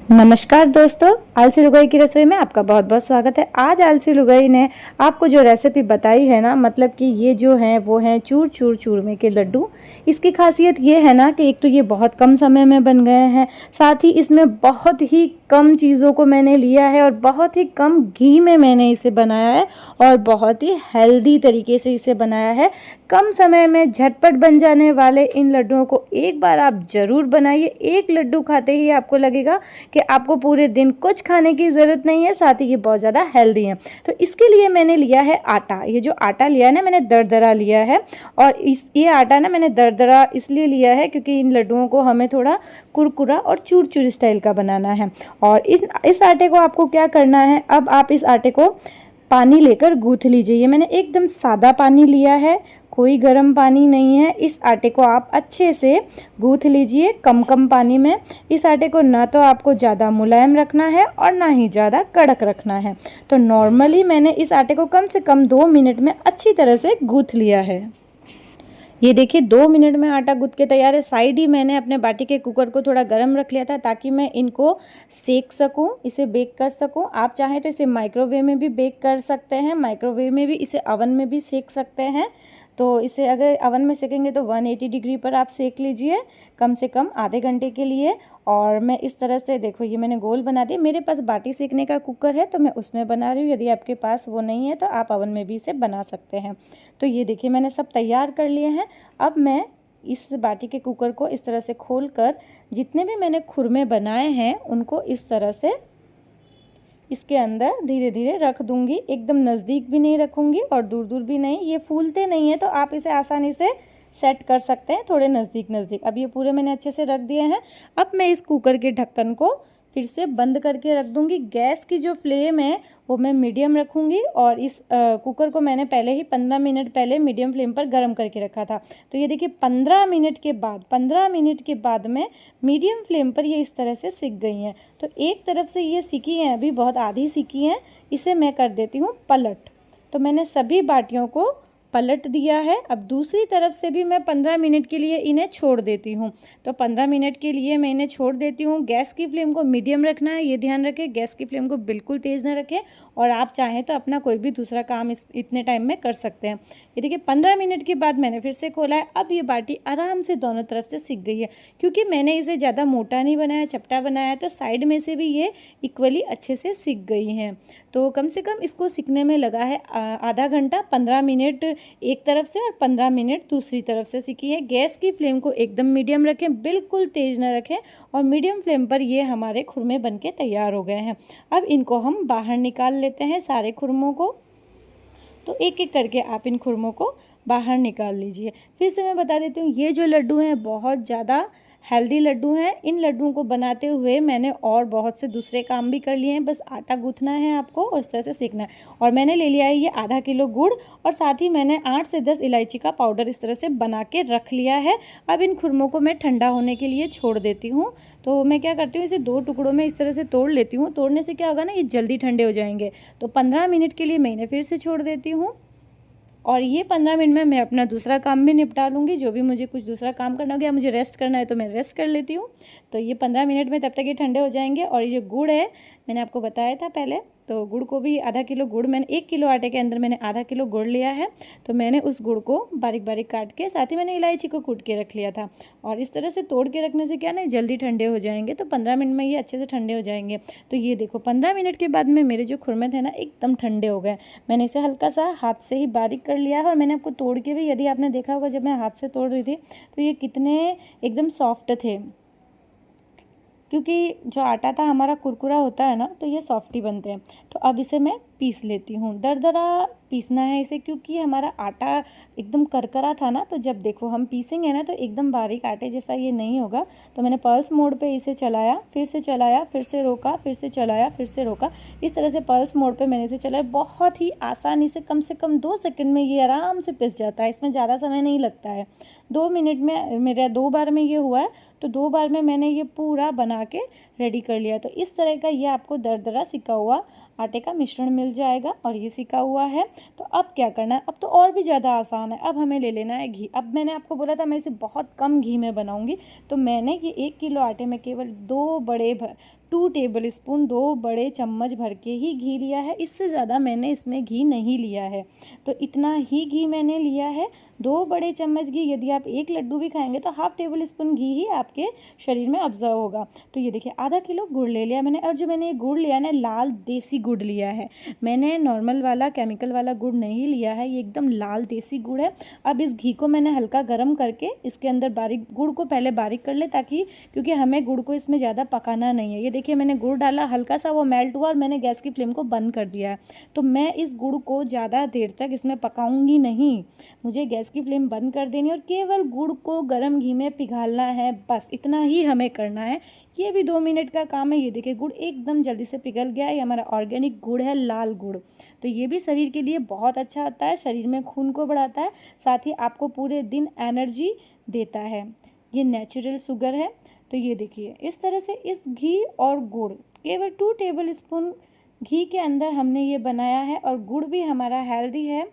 नमस्कार दोस्तों, आलसी लुगाई की रसोई में आपका बहुत बहुत स्वागत है। आज आलसी लुगाई ने आपको जो रेसिपी बताई है ना, मतलब कि ये जो है वो है चूर चूर चूरमे के लड्डू। इसकी खासियत ये है ना कि एक तो ये बहुत कम समय में बन गए हैं, साथ ही इसमें बहुत ही कम चीज़ों को मैंने लिया है और बहुत ही कम घी में मैंने इसे बनाया है और बहुत ही हेल्दी तरीके से इसे बनाया है। कम समय में झटपट बन जाने वाले इन लड्डुओं को एक बार आप ज़रूर बनाइए। एक लड्डू खाते ही आपको लगेगा कि आपको पूरे दिन कुछ खाने की ज़रूरत नहीं है, साथ ही ये बहुत ज़्यादा हेल्दी हैं। तो इसके लिए मैंने लिया है आटा। ये जो आटा लिया है ना, मैंने दरदरा लिया है। और ये आटा ना मैंने दरदरा इसलिए लिया है क्योंकि इन लड्डुओं को हमें थोड़ा कुरकुरा और चूर चूर स्टाइल का बनाना है। और इस आटे को आपको क्या करना है, अब आप इस आटे को पानी लेकर गूँथ लीजिए। ये मैंने एकदम सादा पानी लिया है, कोई गर्म पानी नहीं है। इस आटे को आप अच्छे से गूँथ लीजिए कम कम पानी में। इस आटे को ना तो आपको ज़्यादा मुलायम रखना है और ना ही ज़्यादा कड़क रखना है। तो नॉर्मली मैंने इस आटे को कम से कम 2 मिनट में अच्छी तरह से गूँथ लिया है। ये देखिए 2 मिनट में आटा गूँथ के तैयार है। साइड ही मैंने अपने बाटी के कुकर को थोड़ा गर्म रख लिया था ताकि मैं इनको सेक सकूं, इसे बेक कर सकूं। आप चाहें तो इसे माइक्रोवेव में भी बेक कर सकते हैं, माइक्रोवेव में भी, इसे ओवन में भी सेक सकते हैं। तो इसे अगर ओवन में सेकेंगे तो 180 डिग्री पर आप सेक लीजिए कम से कम आधे घंटे के लिए। और मैं इस तरह से, देखो ये मैंने गोल बना दिया। मेरे पास बाटी सेकने का कुकर है तो मैं उसमें बना रही हूँ। यदि आपके पास वो नहीं है तो आप ओवन में भी इसे बना सकते हैं। तो ये देखिए मैंने सब तैयार कर लिए हैं। अब मैं इस बाटी के कुकर को इस तरह से खोल कर जितने भी मैंने खुरमे बनाए हैं उनको इस तरह से इसके अंदर धीरे धीरे रख दूंगी। एकदम नज़दीक भी नहीं रखूंगी और दूर दूर भी नहीं। ये फूलते नहीं हैं तो आप इसे आसानी से सेट कर सकते हैं थोड़े नज़दीक नज़दीक। अब ये पूरे मैंने अच्छे से रख दिए हैं। अब मैं इस कुकर के ढक्कन को फिर से बंद करके रख दूंगी। गैस की जो फ्लेम है वो मैं मीडियम रखूंगी और इस कुकर को मैंने पहले ही 15 मिनट पहले मीडियम फ्लेम पर गर्म करके रखा था। तो ये देखिए 15 मिनट के बाद में मीडियम फ्लेम पर ये इस तरह से सिक गई हैं। तो एक तरफ से ये सिकी हैं, अभी बहुत आधी सिकी हैं। इसे मैं कर देती हूँ पलट। तो मैंने सभी बाटियों को पलट दिया है। अब दूसरी तरफ से भी मैं 15 मिनट के लिए इन्हें छोड़ देती हूँ। तो 15 मिनट के लिए मैं इन्हें छोड़ देती हूँ। गैस की फ्लेम को मीडियम रखना है, ये ध्यान रखें। गैस की फ्लेम को बिल्कुल तेज़ ना रखें। और आप चाहें तो अपना कोई भी दूसरा काम इतने टाइम में कर सकते हैं। ये देखिए 15 मिनट के बाद मैंने फिर से खोला है। अब ये बाटी आराम से दोनों तरफ से सिक गई है। क्योंकि मैंने इसे ज़्यादा मोटा नहीं बनाया, चपटा बनाया, तो साइड में से भी ये इक्वली अच्छे से सिक गई हैं। तो कम से कम इसको सिकने में लगा है आधा घंटा। 15 मिनट एक तरफ से और 15 मिनट दूसरी तरफ से सिकी है। गैस की फ्लेम को एकदम मीडियम रखें, बिल्कुल तेज़ ना रखें। और मीडियम फ्लेम पर ये हमारे खुरमे बनके तैयार हो गए हैं। अब इनको हम बाहर निकाल लेते हैं सारे खुरमों को। तो एक एक करके आप इन खुरमों को बाहर निकाल लीजिए। फिर से मैं बता देती हूँ, ये जो लड्डू हैं बहुत ज़्यादा हेल्दी लड्डू हैं। इन लड्डुओं को बनाते हुए मैंने और बहुत से दूसरे काम भी कर लिए हैं। बस आटा गूँथना है आपको और इस तरह से सेकना है। और मैंने ले लिया है ये आधा किलो गुड़ और साथ ही मैंने 8 से 10 इलायची का पाउडर इस तरह से बना के रख लिया है। अब इन खुरमों को मैं ठंडा होने के लिए छोड़ देती हूँ। तो मैं क्या करती हूँ, इसे 2 टुकड़ों में इस तरह से तोड़ लेती हूँ। तोड़ने से क्या होगा ना, ये जल्दी ठंडे हो जाएंगे। तो 15 मिनट के लिए मैं इन्हें फिर से छोड़ देती हूँ। और ये 15 मिनट में मैं अपना दूसरा काम भी निपटा लूँगी। जो भी मुझे कुछ दूसरा काम करना हो गया, मुझे रेस्ट करना है तो मैं रेस्ट कर लेती हूँ। तो ये 15 मिनट में तब तक ये ठंडे हो जाएंगे। और ये जो गुड़ है मैंने आपको बताया था पहले, तो गुड़ को भी आधा किलो गुड़, मैंने 1 किलो आटे के अंदर मैंने आधा किलो गुड़ लिया है। तो मैंने उस गुड़ को बारीक बारीक काट के, साथ ही मैंने इलायची को कूट के रख लिया था। और इस तरह से तोड़ के रखने से क्या ना, जल्दी ठंडे हो जाएंगे। तो 15 मिनट में ये अच्छे से ठंडे हो जाएंगे। तो ये देखो 15 मिनट के बाद में मेरे जो खुरमे थे ना एकदम ठंडे हो गए। मैंने इसे हल्का सा हाथ से ही बारीक कर लिया है। और मैंने आपको तोड़ के भी, यदि आपने देखा होगा जब मैं हाथ से तोड़ रही थी तो ये कितने एकदम सॉफ्ट थे। क्योंकि जो आटा था हमारा कुरकुरा होता है ना, तो ये सॉफ्ट ही बनते हैं। तो अब इसे मैं पीस लेती हूँ। दरदरा पीसना है इसे, क्योंकि हमारा आटा एकदम करकरा था ना। तो जब देखो हम पीसेंगे ना तो एकदम बारीक आटे जैसा ये नहीं होगा। तो मैंने पल्स मोड पे इसे चलाया, फिर से चलाया, फिर से रोका, फिर से चलाया, फिर से रोका। इस तरह से पल्स मोड पे मैंने इसे चलाया। बहुत ही आसानी से कम 2 सेकंड में ये आराम से पिस जाता है। इसमें ज़्यादा समय नहीं लगता है। 2 मिनट में मेरा 2 बार में ये हुआ है। तो 2 बार में मैंने ये पूरा बना के रेडी कर लिया। तो इस तरह का ये आपको दरदरा सिका हुआ आटे का मिश्रण मिल जाएगा और ये सिका हुआ है। तो अब क्या करना है, अब तो और भी ज़्यादा आसान है। अब हमें ले लेना है घी। अब मैंने आपको बोला था मैं इसे बहुत कम घी में बनाऊंगी। तो मैंने ये 1 किलो आटे में केवल 2 बड़े 2 टेबल स्पून 2 बड़े चम्मच भर के ही घी लिया है, इससे ज़्यादा मैंने इसमें घी नहीं लिया है। तो इतना ही घी मैंने लिया है, 2 बड़े चम्मच घी। यदि आप एक लड्डू भी खाएंगे तो हाफ टेबल स्पून घी ही आपके शरीर में ऑब्जर्व होगा। तो ये देखिए आधा किलो गुड़ ले लिया मैंने, और जो मैंने गुड़ लिया ना, लाल देसी गुड़ लिया है। मैंने नॉर्मल वाला केमिकल वाला गुड़ नहीं लिया है, ये एकदम लाल देसी गुड़ है। अब इस घी को मैंने हल्का गर्म करके इसके अंदर बारीक गुड़ को पहले बारीक कर ले, ताकि क्योंकि हमें गुड़ को इसमें ज़्यादा पकाना नहीं है। ये देखिए मैंने गुड़ डाला, हल्का सा वो मेल्ट हुआ और मैंने गैस की फ्लेम को बंद कर दिया है। तो मैं इस गुड़ को ज़्यादा देर तक इसमें पकाऊंगी नहीं, मुझे गैस की फ्लेम बंद कर देनी और केवल गुड़ को गर्म घी में पिघालना है, बस इतना ही हमें करना है। ये भी 2 मिनट का काम है। ये देखिए गुड़ एकदम जल्दी से पिघल गया है। ये हमारा ऑर्गेनिक गुड़ है, लाल गुड़। तो ये भी शरीर के लिए बहुत अच्छा होता है, शरीर में खून को बढ़ाता है, साथ ही आपको पूरे दिन एनर्जी देता है। ये नेचुरल शुगर है। तो ये देखिए इस तरह से इस घी और गुड़, केवल 2 टेबल स्पून घी के अंदर हमने ये बनाया है। और गुड़ भी हमारा हेल्दी है,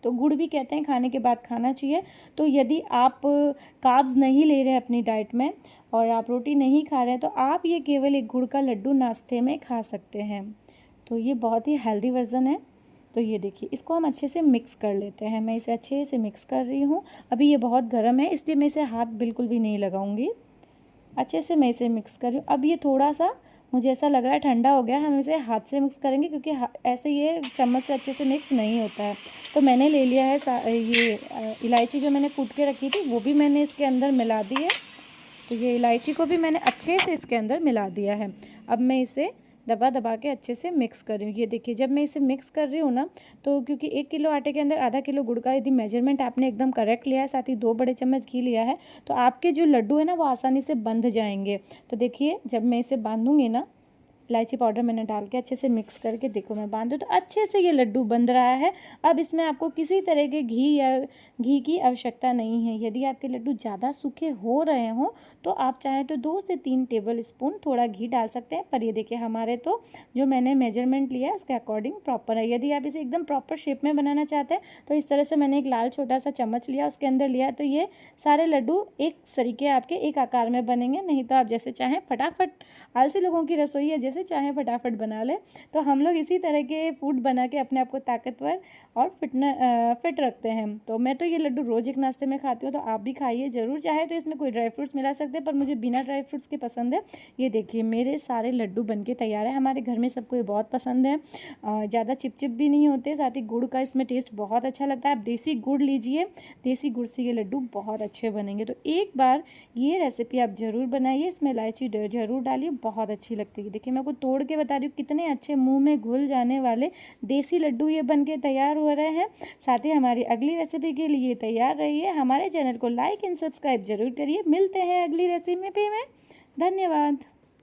तो गुड़ भी कहते हैं खाने के बाद खाना चाहिए। तो यदि आप कार्ब्स नहीं ले रहे हैं अपनी डाइट में और आप रोटी नहीं खा रहे हैं, तो आप ये केवल एक गुड़ का लड्डू नाश्ते में खा सकते हैं। तो ये बहुत ही हेल्दी वर्जन है। तो ये देखिए इसको हम अच्छे से मिक्स कर लेते हैं। मैं इसे अच्छे से मिक्स कर रही हूँ। अभी ये बहुत गर्म है, इसलिए मैं इसे हाथ बिल्कुल भी नहीं लगाऊंगी। अच्छे से मैं इसे मिक्स कर रही हूँ। अब ये थोड़ा सा मुझे ऐसा लग रहा है ठंडा हो गया, हम इसे हाथ से मिक्स करेंगे, क्योंकि ऐसे ये चम्मच से अच्छे से मिक्स नहीं होता है। तो मैंने ले लिया है ये इलायची जो मैंने कूट के रखी थी, वो भी मैंने इसके अंदर मिला दी है। तो ये इलायची को भी मैंने अच्छे से इसके अंदर मिला दिया है। अब मैं इसे दबा दबा के अच्छे से मिक्स कर रही हूँ। ये देखिए जब मैं इसे मिक्स कर रही हूँ ना, तो क्योंकि 1 किलो आटे के अंदर आधा किलो गुड़ का यदि मेजरमेंट आपने एकदम करेक्ट लिया है, साथ ही 2 बड़े चम्मच घी लिया है, तो आपके जो लड्डू है ना वो आसानी से बंध जाएंगे। तो देखिए जब मैं इसे बांधूंगी ना, इलायची पाउडर मैंने डाल के अच्छे से मिक्स करके देखो मैं बांधूँ तो अच्छे से ये लड्डू बंध रहा है। अब इसमें आपको किसी तरह के घी की आवश्यकता नहीं है। यदि आपके लड्डू ज़्यादा सूखे हो रहे हों तो आप चाहें तो 2 से 3 टेबल स्पून थोड़ा घी डाल सकते हैं। पर ये देखिए हमारे तो जो मैंने मेजरमेंट लिया है उसके अकॉर्डिंग प्रॉपर है। यदि आप इसे एकदम प्रॉपर शेप में बनाना चाहते हैं तो इस तरह से मैंने एक लाल छोटा सा चम्मच लिया, उसके अंदर लिया, तो ये सारे लड्डू एक सरीके आपके एक आकार में बनेंगे। नहीं तो आप जैसे चाहें फटाफट, आलसी लोगों की रसोई है, जैसे चाहे फटाफट बना ले। तो हम लोग इसी तरह के फूड बना के अपने आप को ताकतवर और फिट रखते हैं। तो मैं तो ये लड्डू रोज़ एक नाश्ते में खाती हूँ, तो आप भी खाइए ज़रूर। चाहे तो इसमें कोई ड्राई फ्रूट्स मिला सकते हैं, पर मुझे बिना ड्राई फ्रूट्स के पसंद है। ये देखिए मेरे सारे लड्डू बनके तैयार है। हमारे घर में सबको ये बहुत पसंद है, ज़्यादा चिपचिप भी नहीं होते, साथ ही गुड़ का इसमें टेस्ट बहुत अच्छा लगता है। आप देसी गुड़ लीजिए, देसी गुड़ से ये लड्डू बहुत अच्छे बनेंगे। तो एक बार ये रेसिपी आप ज़रूर बनाइए, इसमें इलायची ज़रूर डालिए, बहुत अच्छी लगती है। देखिए मैं को तोड़ के बता रही हूँ कितने अच्छे मुंह में घुल जाने वाले देसी लड्डू ये बनके तैयार हो रहे हैं। साथ ही हमारी अगली रेसिपी के लिए तैयार रहिए। हमारे चैनल को लाइक एंड सब्सक्राइब जरूर करिए। मिलते हैं अगली रेसिपी में। धन्यवाद।